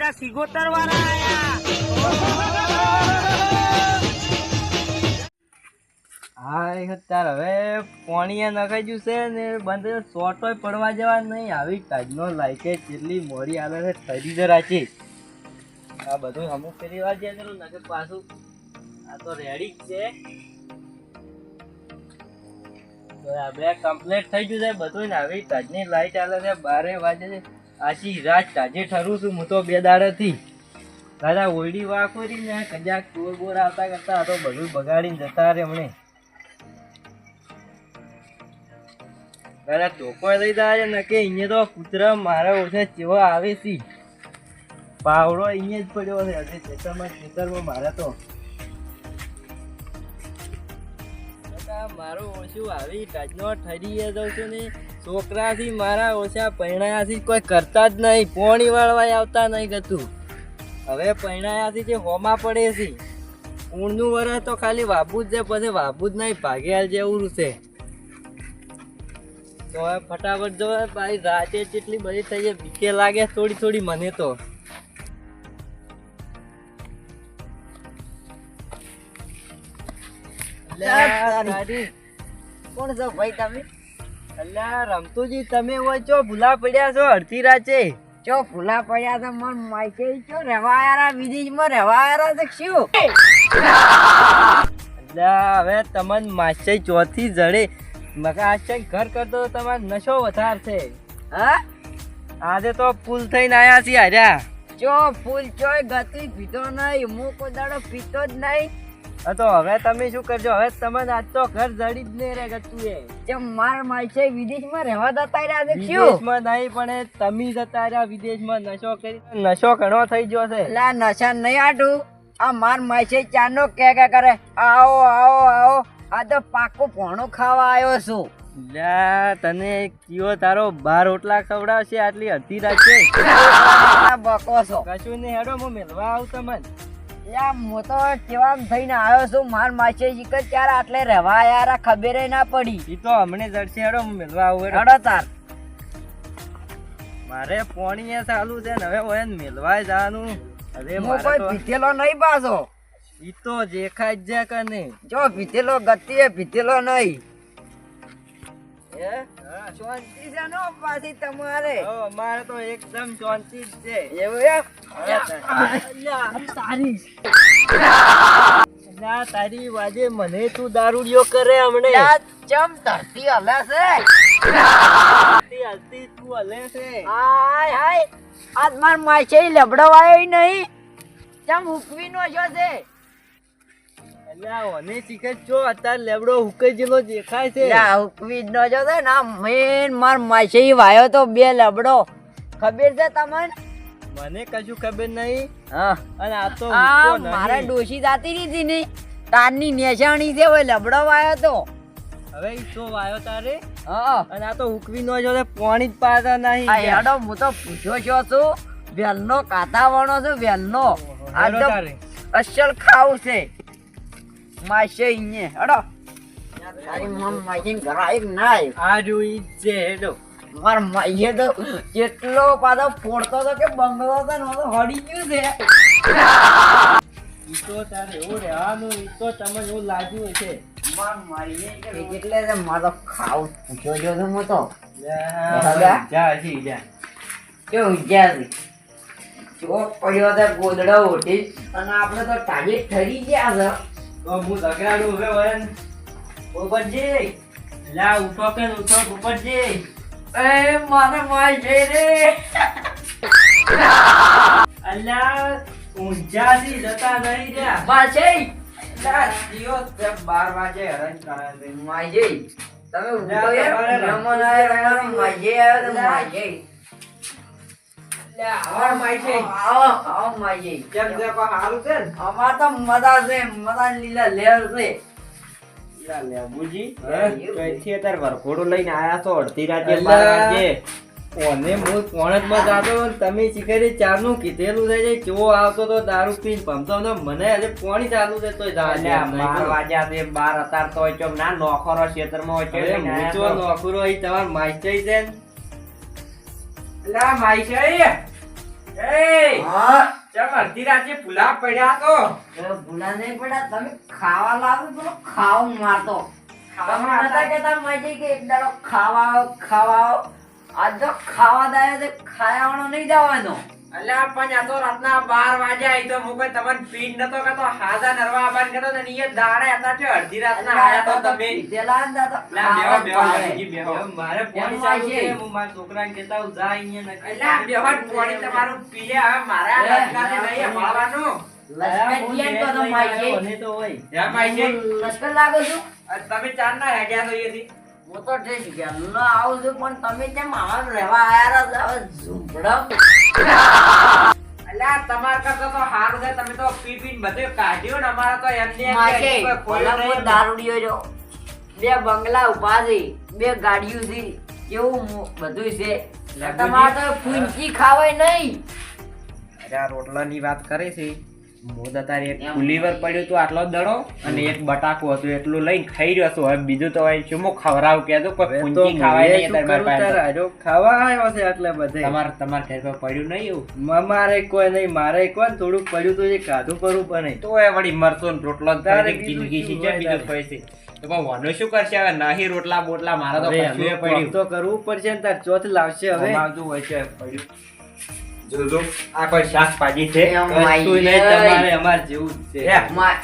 બધા સિગોતર વાળા આયા. હા તાર હવે પોણીએ નખાઈ ગયું છે ને બંધ શોર્ટોય પડવા જવા નહીં. આવી કાજનો લાઈકે કેટલી મોડી આવે છે ઠરી જ રાખી. આ બધું અમુક ફેરી વાર જાય નકે પાછું આ તો રેડી જ છે. તો આ બે કમ્પ્લીટ થઈ ગયું છે બધું ને આવી કાજની લાઈટ આવે છે 12 વાગે છે. આછી રાત તાજે ઠરું છું હું તો 2 દાડાથી. દાદા ઓયડી વાકોરી ને કજાક ચોર બોર આવતા કરતા આ તો બધું બગાડીને જતા રે હમણે. દાદા ટોકો લઈ જાય ને કે અહીંયા તો કૂતરા મારા ઓછા ચેવા આવે છે. પાવડો અહીંયા જ પડ્યો છે હજી ખેતરમાં મારે તો. મારું ઓછું આવી કાજનો ઠરી જાઉં છું ને છોકરાથી મારા ઓછા પૈણાયાથી કોઈ કરતા જ નહીં. પોણી વાળવા આવતા નહીં ગતું. હવે પૈણાયાથી જે હોમાં પડે છે ઊણનું વરસ તો ખાલી વાપવું જ છે પછી વાપવું જ નહીં ભાગ્યા જેવું છે. તો હવે ફટાફટ જો ભાઈ રાતે જેટલી બધી થઈ જાય બીકે લાગે થોડી થોડી મને તો. કોણ છો ભાઈ તમે? અલ્યા રમતુજી તમે હોય ચો ભૂલા પડ્યા છો અડધી રાતે? ચો ભૂલા પડ્યા તો મન માઈકે ચો રહેવા આયા વિદેશમાં રહેવા આયા તો શું? અલ્યા હવે તમને માછઈ ચોથી જડે મકા આશ્ચર્ય ઘર કરતો તમારે નશો વધાર છે. હા આજે તો ફૂલ થઈને આયા છીએ હાર્યા. ચો ફૂલ ચોય ગતિ પીતો નહીં. હું કોઈ દાડો પીતો જ નહીં. તો હવે તમે શું કરજો? હવે તમને આજ તો ઘર જડી જ નહીં રે ગતું એ. ચમ માર માઈસે વિદેશમાં રહેવા જતા રહ્યા છે શું? વિદેશમાં નહીં પણ તમે જતા રહ્યા વિદેશમાં નશો કરી. નશો ઘણો થઈ ગયો છે. લા નશા નહીં આટું. આ માર માઈસે ચાનો કે કરે આવો આવો આવો. આ તો પાકો ભોણો ખાવા આવ્યો છું. લ્યા તને કયો તારો 12 રોટલા ખવડાવશે આટલી અડધી રાતે? બકો છો કશું નહીં હેડો હું મેળવા આવું તમને. હું તો કેવા થઈને આવ્યો છું. માર માસે જીકર ચાર આટલે રહેવા યાર ખબર ના પડી. ઈ તો હમણે જડશે હેડો હું મેળવા આવું. હેડો તાર. મારે પોણી ચાલુ છે ને હવે ઓય મેળવા જવાનું. હવે હું કોઈ પીતેલો નહીં પાછો. ઈ તો દેખાય જ છે કને. જો પીતેલો ગતિ એ પીતેલો નહીં. શાંતિ છે નો પાછી તમારે? અમારે તો એકદમ શાંતિ જ છે. એવું તારી વાજે મને તું દારૂડિયો કરે હમણે. ચમ ધરતી હલે છે. હલતી તું હલે છે. હાય હાય આજ માર માસે લબડો આવ્યો નહીં. ચમ હુકવી નો છો છે. ઓને શીખે છો અત્યારે લેબડો હુકાઈ જેલો દેખાય છે. હુકવી જ નો છો છે ને મેન માર માસે વાયો તો 2 લબડો. ખબર છે તમને? મને કશું ખબર નહીં. હા અને આ તો મારા ડોશી જાતી હતી ને તારની નિશાણી છે ઓય લબડો વાયો તો. હવે ઈ તો વાયો તારે. હા અને આ તો હુકવી નો જો પાણી જ પાતા નહીં. આ હેડો હું તો પૂછ્યો છો છું. વેલનો કાતા વણો છે વેલનો. આ તો અસલ ખાવું છે. માસે ઇને હેડો. તારી મમ માઈન ઘરાય નાય. આ જોઈ છે હેડો. માર માઈએ તો કેટલો પાછો ફોડતો તો કે બંગલો તો નો તો હડી ગયું છે. ઈ તો તારે એવું રહેવાનું. ઈ તો તમને એવું લાગ્યું છે. માર માઈએ એટલે તો મારો ખાવું પૂછ્યો છો તો હું તો. જા જી જા. કેવું વિચાર ચોક પડ્યો તો ગોદડો ઉઠી અને આપણે તો તાજી ઠરી ગયા છે. તો હું લગાડું હવે વરન. પોપટજી લા ઉઠો કે ઉઠો પોપટજી. એ મારે માય છે રે. અલ્યા ઊંઝાથી જતા નહીં રહ્યા. માસે લા દિયો તે 12 વાગે હરણ કરે છે. માય તમે ઉઠો યાર. રમણ આય રમણ માય આવ્યો તો માય. અમાર માય આવો માય. કેમ છે કો હારું છે ને? અમાર તો મજા છે. મજા લીલા લેર છે. લેબુજી કઈથી અત્યારે વરઘોડું લઈને આયા તો અડધી રાતે અલ્યા. 12 વાગે. ઓને હું પોણતમાં જાતો તમે શીખરી ચારનું કીધેલું છે જે કેવો આવતો તો દારૂ પીને ભમતો ને મને આજે પોણી ચાલુ છે તોય જવા દે એમ નહીં. 12 વાગ્યા છે 12 અતાર તો હોય ચોક ના નોખરો ખેતરમાં હોય હવે ચોક હું ચો નોકરો અહીં તમાર માસ્ટર છે ને. લા માય છે એ હા ચમ અડધી રાતે ભૂલા પડ્યા તો એ ભૂલા નહીં પડ્યા તમે ખાવા લાવો તો ખાવ મારતો તમે નતા કહેતા માજી કે એક દાડો ખાવા આવો આજ તો ખાવા દાયો તે ખાવાનો નહીં જવાનો અલ્યા પણ આ તો રાતના 12 વાગ્યા ઈ તો મુકે તમને પીન નતો કતો હાજા નરવા આબાન કતો ને ઈ દાડે હતા કે અડધી રાતના આયા તો તમે પેલા ના તો લા બેહો બેહો હજી બેહો મારે પાણી એમ ચાલુ છે. છે હું મારા છોકરાને કહેતા હું જા અહીંયા નક્કી. અલ્યા બેહો પાણી તમારું પીએ હવે મારા લટકાને નહીં મળવાનું લશ્કર જીયન તો તો માજી મને તો હોય યા માઈ લશ્કર લાગો છો તમે ચાર ના હેડ્યા તો એથી હું તો ઠીક ગેલનો આવું છું પણ તમે કેમ આવા રહેવા આયા છો હવે ઝૂંપડા અલ્યા તમાર કરતા તો હારું છે તમે તો પી પીને બધું કાઢ્યું ને અમારા તો એમને એમ માકે કે કોઈ ખોલ્યું કોલમો નહીં. દારૂડિયો જો બે બંગલા ઉભા છે બે ગાડીઓ છે કેવું બધું છે તમારે તો પૂંચી ખાવાય નહીં અરે આ રોટલાની વાત કરે છે મોદ તારે એક એમ. ફુલીવર પડ્યું હતું આટલો દડો અને એક બટાકું હતું એટલું લઈને ખાઈ રહ્યો છું હવે બીજું તો હવે શું હું ખવડાવ કહેતો કોઈ હવે તો ફૂંચી ખાવાય હું નહીં શું તમારા કરું તારે? પાસે. હાજો ખાવા આવ્યો છે આટલે બધે તમારા ઘર પર પડ્યું નહીં એવું અમારે કોઈ નહીં મારે કોઈ થોડુંક પડ્યું તો એ ખાધું પરવું પણ નહીં. તો એ વળી મરચો ને રોટલો ને તારે ખાઈને બીજું જિંદગી શું છે હોય બીજું તારે? કોઈ છે તો પણ વાનો શું કરશે હવે નહીં રોટલા બોટલા મારા તો હવે કશું એ એનું પડ્યું કોક તો કરવું પડશે ને તાર ચોથ લાવશે હવે અમારું હોય છે પડ્યું જો જો આ કોઈ શાકભાજી છે એમ. કશું નહીં, તમારે અમાર જેવું જ છે. એ, મા-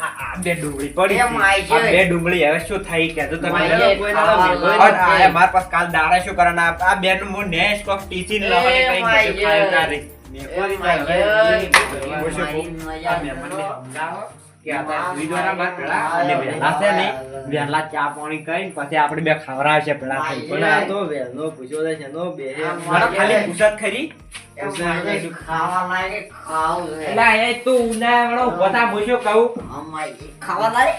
આ બે ડુંગળી પડી એમ છે. આઈ છે. આ બે ડુંગળી હવે શું થઈ કે તો તમે માઈ લેલો. છે, કોઈ ખાવા ના ભેગો અને લાગે. આ મારા પાસે કાલ દાડે શું કરવાના આ બેનું હું નેસ કોક ટીચીને લાવવાની એ કઈ માઈ કશું ખાયું છે. તારે. મેકોરી માઈ તારે છે. હવે હું શું કહું? મારી આ મજા મહેમાનને કરો. સમજાવો કે આ તારે સુઈ જવાના બાર પેલા અને વહેલા છે ને વહેલા ચા પાણી કરીને પછી આપણે બે ખવડાવશે પેલા થઈ. પણ આ તો વહેલો પૂછ્યો છે શેનો બેહે. આ મને ખાલી પૂછત ખરી એમ મારે ખાવા લાગે ખાવું છે. એટલે એ તો ઉનાળો ઉભો થા હું શું કહું અમારી ખાવા લાગે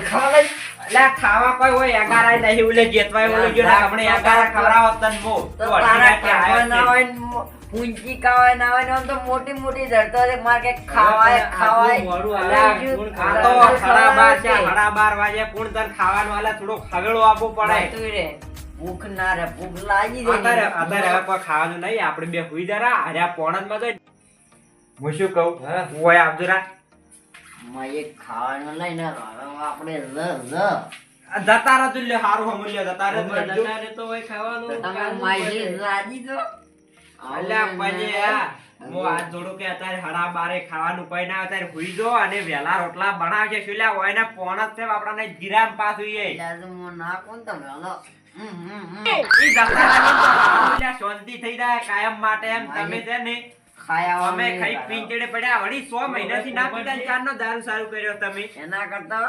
ખાવા લાગે એટલે ખાવા કોઈ હોય અગારાય નહીં ઓલે જેતવાય ઓલે જો ને આપણે અગારા ખવડાવો તન મો તો તો અડધી તારા રાતે ખાવા ના આવ્યો હોય ને પૂંચી ખાવાય ના હોય ને આમ તો મોટી મોટી ધરતો છે મારે કે ખાવાય આટલું મોડું ખાવાય આવે, અલા, કોણ આ ખાવા? તો 12:30 છે 12:30 વાગે કોણ તન ખાવાનું આલે થોડો ખવેળો આપવો પડે બાતું રે ભૂખ ના રે ભૂખ લાગી અત્યારે અત્યારે હવે કોઈ ખાવાનું નહીં આપણે બે હુઈ જરા હાર્યા પોણતમાં તો હું શું કહું હા. ઓય આપજરા મારે ખાવાનું લઈને આપણે જતા રહો તું લે હારું હમુલ્ય જતા રહો તું હજુ. અત્યારે તો હોય ખાવાનું તમે ખાવું મારી પડે. રાજી તો અલ્યા પછી આ હું આજ જોડું કે અત્યારે 12:30 ખાવાનું કઈ ના આવે ત્યારે હુઈ જો અને વહેલા રોટલા બનાવજે શું લ્યા હોય ને પોણત છે આપણને જીરામ પાસ હોઈએ એટલે તો હું ના કોણ તમે હલો ઈ જતા રહો તો હારું લ્યા શાંતિ થઈ જાય કાયમ માટે એમ તમે છે ને ખાયા અમે ખાઈ પીંચડે પડ્યા વળી 100 મહિનાથી ના પીતા ને ચારનો દારૂ સારું કર્યો તમે એના કરતા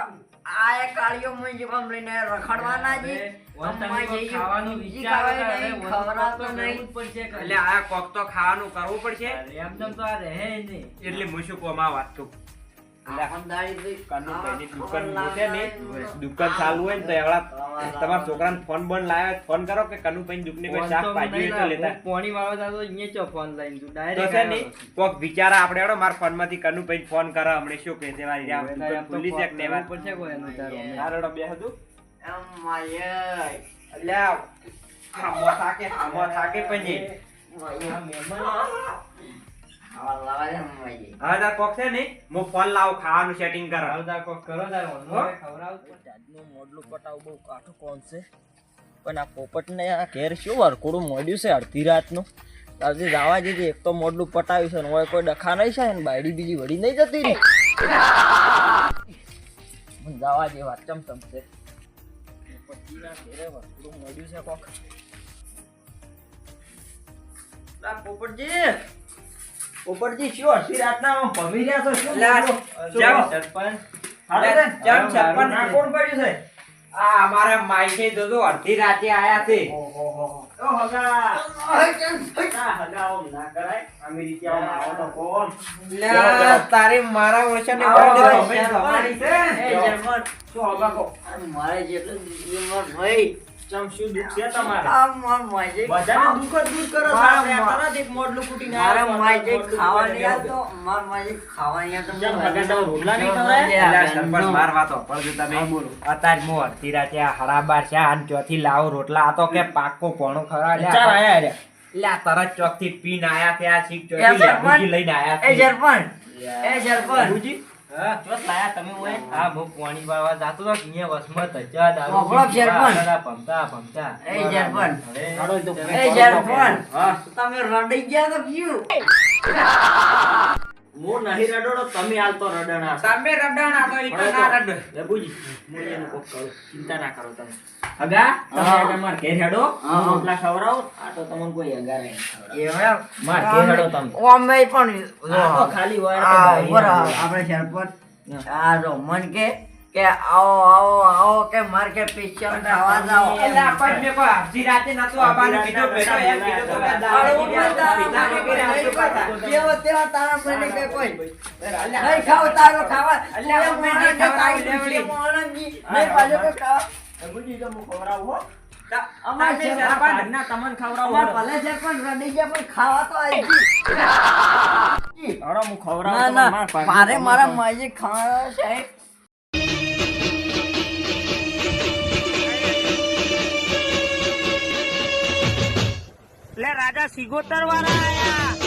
આ એક કાળિયો મુંજ ગમ લઈને રખડવાના જી વતન કોઈ ખાવાનું વિચાર કરે, વતન ખવડાવતો તો નહીં કરવું જ પડશે કે એટલે આ કોક તો ખાવાનું કરવું પડશે એમ તેમ તો આ રહે નહીં. એટલે હું શું કહું માં વાત કહું કનુભાઈની દુકાન છે ને દુકાન ચાલુ હોય ને તો એવડા તમારા છોકરાને ફોન બોન લાવ્યો ફોન કરો કે કનુભાઈની દુકાને કોઈ શાકભાજી હોય તો લેતા પોણી વાળો તો અહીંયા ચો ફોન લઈને તું તો ડાયરેક્ટ છે ને કોક વિચારા આપણે એવડો મારા ફોનમાંથી કનુભાઈ ફોન કરો હમણે શું કહે છે મારી આ દુકાન ખુલ્લી છે કે નહીં વાત પડશે કોઈ એનું તારું. તારો બે હતું એમ માયે અલ્યા હામો થાકે પછી આ મહેમાન ખાવા લાવા દે માયે હવે તાર કોક છે ને હું ફોન લાવું ખાવાનું સેટિંગ કરો આવતા કોક કરો તાર ઓનલાઈન ખવડાવ તો. આજનું મોડલું પટાવ બહુ કાઠું કોણ છે પણ આ પોપટને આ ઘેર શું વરકોડું મોડ્યું છે અડધી રાતનું તારથી જવા જઈએ એક તો મોડલું પટાવ્યું છે ને હવે કોઈ ડખા નહીં છે ને બાયડી બીજી વળી નહીં જતી રહી જવા જે વાત ચમચમ છે પોપટજીના ઘેરે વરકોડું મોડ્યું છે કોક પોપટજી શું અડધી રાતના આમ ભમી રહ્યા છો શું લા, બોલો? જાઓ. સરપંચ કેમ છપ્પન આ કોણ પડ્યું છે આ અમારા માઈકે જોજો અડધી રાતે આયા છે લ્યા, તારી મારા ઓછાને બર્થડે તમે જમાડી છે મારે જેટલું ભાઈ ચમ શું દુઃખ છે તમારે આ માયે બધાને દુઃખ જ દૂર કરો છો. આપણે આ તરત એક મોડલું ફૂટીને મારા આવ્યા છો. માયે મોડલું ખાવાની ફૂટીને તો મારા માયે ખાવાની તો કેમ ભગત તમે રોટલા નહીં ખવડાવ્યા? લ્યા, સરપંચ માર વાતો પડજો તમે અત્યારે હું અડધી રાતે આ 12:30 છે આન ચોથી લાવો રોટલા આ તો કે પાકો પોણો ખરા ચાર આયા રે. લે આ તરત ચોકથી પીને આયા ત્યાં શીખ એ ચોકી સરપંચ. લેબુજી લઈને આયા એ છે. સરપંચ એ સરપંચ લેબુજી? હા ચોથ લાયા તમે ઓય હા હું પાણી વાળવા જાતો તો અહીંયા વસમત હજા દારૂ વાપરો સરપંચ. ભમતા ભમતા એ સરપંચ હવે એ સરપંચ હા તમે રડી ગયા તો કયું હું નહીં રડોડો તમે હાલ તો રડણા છો. તમે રડાણા તો ઈ તો ના રડો. લેબુજી હું એનું કોક કરું ચિંતા ના કરો તમે હગા તમે હા. આજે માર ઘેર હેડો હા. રોટલા ખવડાવો આ તો તમને કોઈ અગારે નહીં ખવડાવે. એમ માર ઘેર હેડો તમે. ઓમે પણ આ તો ખાલી હોય ને તો આ ભાઈ ઉપર ના આપણે સરપંચ આ જો મન કે આવો આવો આવો કે માર કે પિક્ચર ખાવા જાઓ એટલે આપણને મેં કોઈ આજી રાતે નતું આવવાનું કીધું ભેટો એમ કીધું તો કે દારૂ પીતા પીતા જેવો તેવો તારા મને કે કોઈ નહીં ખાવ તારો ખાવા અલ્યા, તું અમે માણસ નહીં કે ખાવા તારું લેવડી. છે માણસજી. નહીં પાછો કે ખાવા લેબુજી તો હું ખવડાવું હો. અમાર તમે સરપંચ. સરપંચ. ના તમને ખવડાવું અમાર હો. ભલે સરપંચ રડી ગયા પણ ખાવા તો આવી ગઈ. હળો હું ખવડાવું ના તમને, ના માર પાસે મારે તમે મારા ખાવ. માજી ખાવા સાહેબ લે રાજા સિગોતર વાળા આયા